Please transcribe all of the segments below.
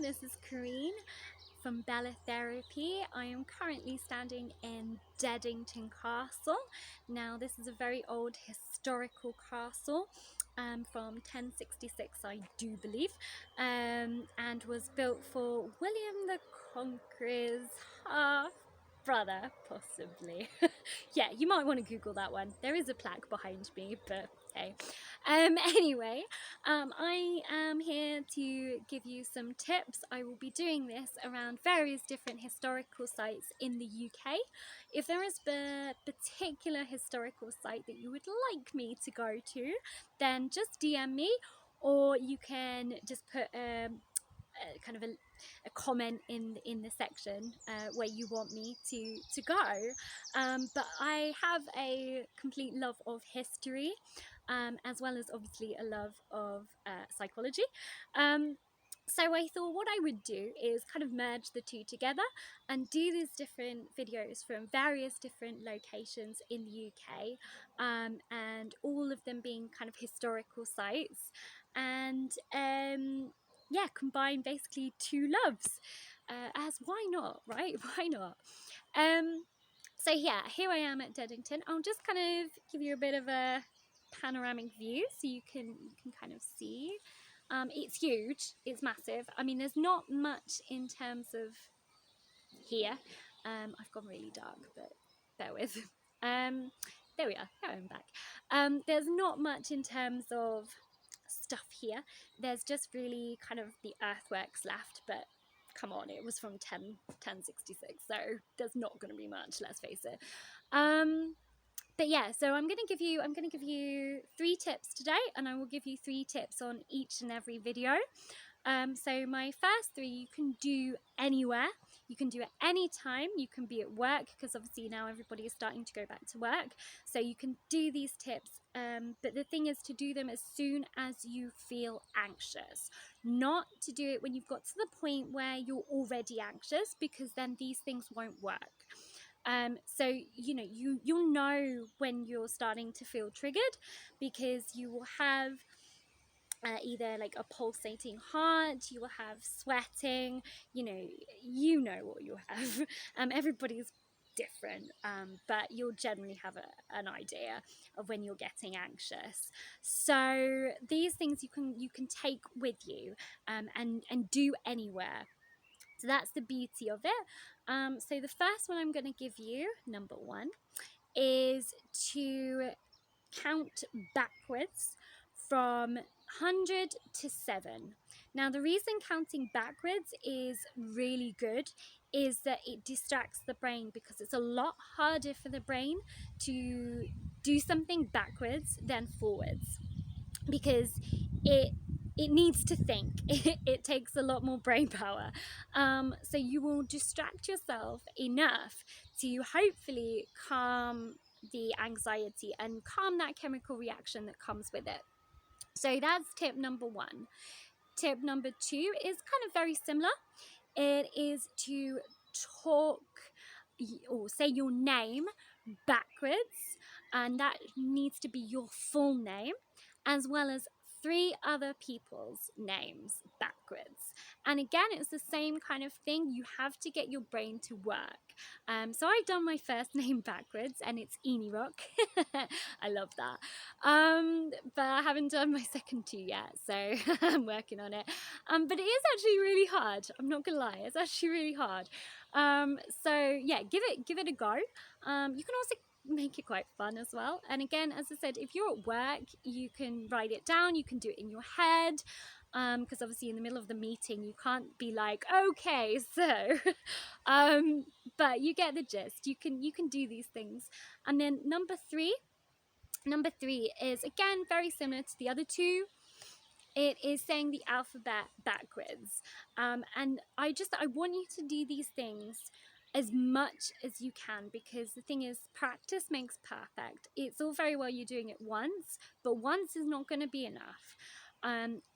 this is Karine from Bella Therapy. I am currently standing in Deddington Castle. Now, this is a very old historical castle from 1066, I do believe, and was built for William the Conqueror's half brother, possibly. Yeah, you might want to Google that one. There is a plaque behind me, but hey. Anyway, I am here to give you some tips. I will be doing this around various different historical sites in the UK. If there is a particular historical site that you would like me to go to, then just DM me, or you can just put kind of a comment in the section where you want me to go. But I have a complete love of history, as well as obviously a love of psychology. So I thought what I would do is kind of merge the two together and do these different videos from various different locations in the UK, and all of them being kind of historical sites, and yeah, combine basically two loves, as why not, right? Why not? So yeah, here I am at Deddington. I'll just kind of give you a bit of a panoramic view so you can kind of see. It's huge, it's massive. I mean, there's not much in terms of here. I've gone really dark, but bear with. There we are. Now I'm back. There's not much in terms of stuff here. There's just really kind of the earthworks left, but come on, it was from 1066, so there's not going to be much, let's face it. But yeah, so I'm going to give you 3 tips today, and I will give you 3 tips on each and every video. So my first 3 you can do anywhere, you can do it anytime, you can be at work, because obviously now everybody is starting to go back to work, so you can do these tips, but the thing is to do them as soon as you feel anxious, not to do it when you've got to the point where you're already anxious, because then these things won't work. So you'll know when you're starting to feel triggered, because you will have either like a pulsating heart, you will have sweating, you know what you'll have. Everybody's different, but you'll generally have an idea of when you're getting anxious. So these things you can take with you, and do anywhere. So that's the beauty of it. So the first one I'm going to give you, number 1, is to count backwards from 100 to 7. Now, the reason counting backwards is really good is that it distracts the brain, because it's a lot harder for the brain to do something backwards than forwards, because it needs to think. It takes a lot more brain power. So you will distract yourself enough to hopefully calm the anxiety and calm that chemical reaction that comes with it. So that's tip number 1. Tip number 2 is kind of very similar. It is to talk or say your name backwards, and that needs to be your full name, as well as 3 other people's names backwards. And again, it's the same kind of thing. You have to get your brain to work. So I've done my first name backwards, and it's Rock. I love that. But I haven't done my second 2 yet, so I'm working on it. But it is actually really hard. I'm not gonna lie, it's actually really hard. So yeah, give it a go. You can also make it quite fun as well. And again, as I said, if you're at work, you can write it down, you can do it in your head, because obviously in the middle of the meeting you can't be like, okay, so but you get the gist. You can do these things. And then number three is again very similar to the other 2. It is saying the alphabet backwards, and I want you to do these things as much as you can, because the thing is, practice makes perfect. It's all very well you doing it once, but once is not going to be enough.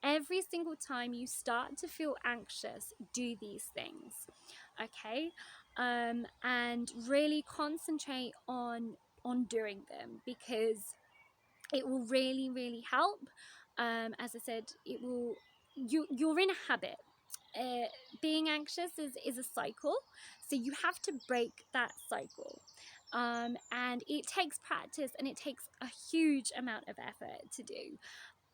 Every single time you start to feel anxious, do these things, okay? And really concentrate on doing them, because it will really, really help. As I said, it will. You're in a habit. being anxious is a cycle, so you have to break that cycle. And it takes practice and it takes a huge amount of effort to do.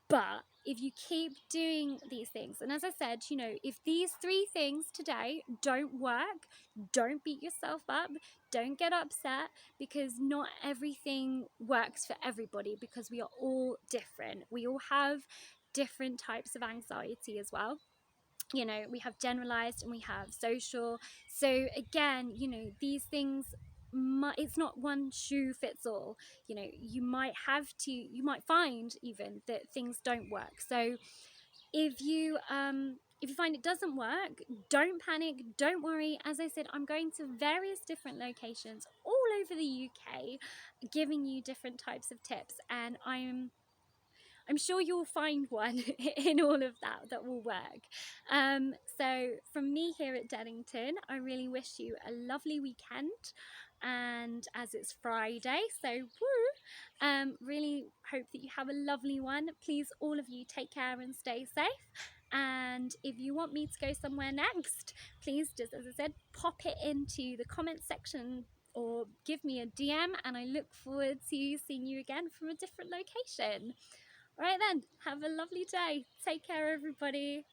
But if you keep doing these things, and as I said, you know, if these 3 things today don't work, don't beat yourself up, don't get upset, because not everything works for everybody, because we are all different. We all have different types of anxiety as well. You know, we have generalized and we have social. So again, you know, these things, it's not one shoe fits all. You know, you might find even that things don't work. So if you find it doesn't work, don't panic, don't worry. As I said, I'm going to various different locations all over the UK, giving you different types of tips, and I'm sure you'll find one in all of that will work. So from me here at Deddington, I really wish you a lovely weekend. And as it's Friday, so woo, really hope that you have a lovely one. Please, all of you, take care and stay safe. And if you want me to go somewhere next, please just, as I said, pop it into the comment section or give me a DM, and I look forward to seeing you again from a different location. All right then, have a lovely day. Take care, everybody.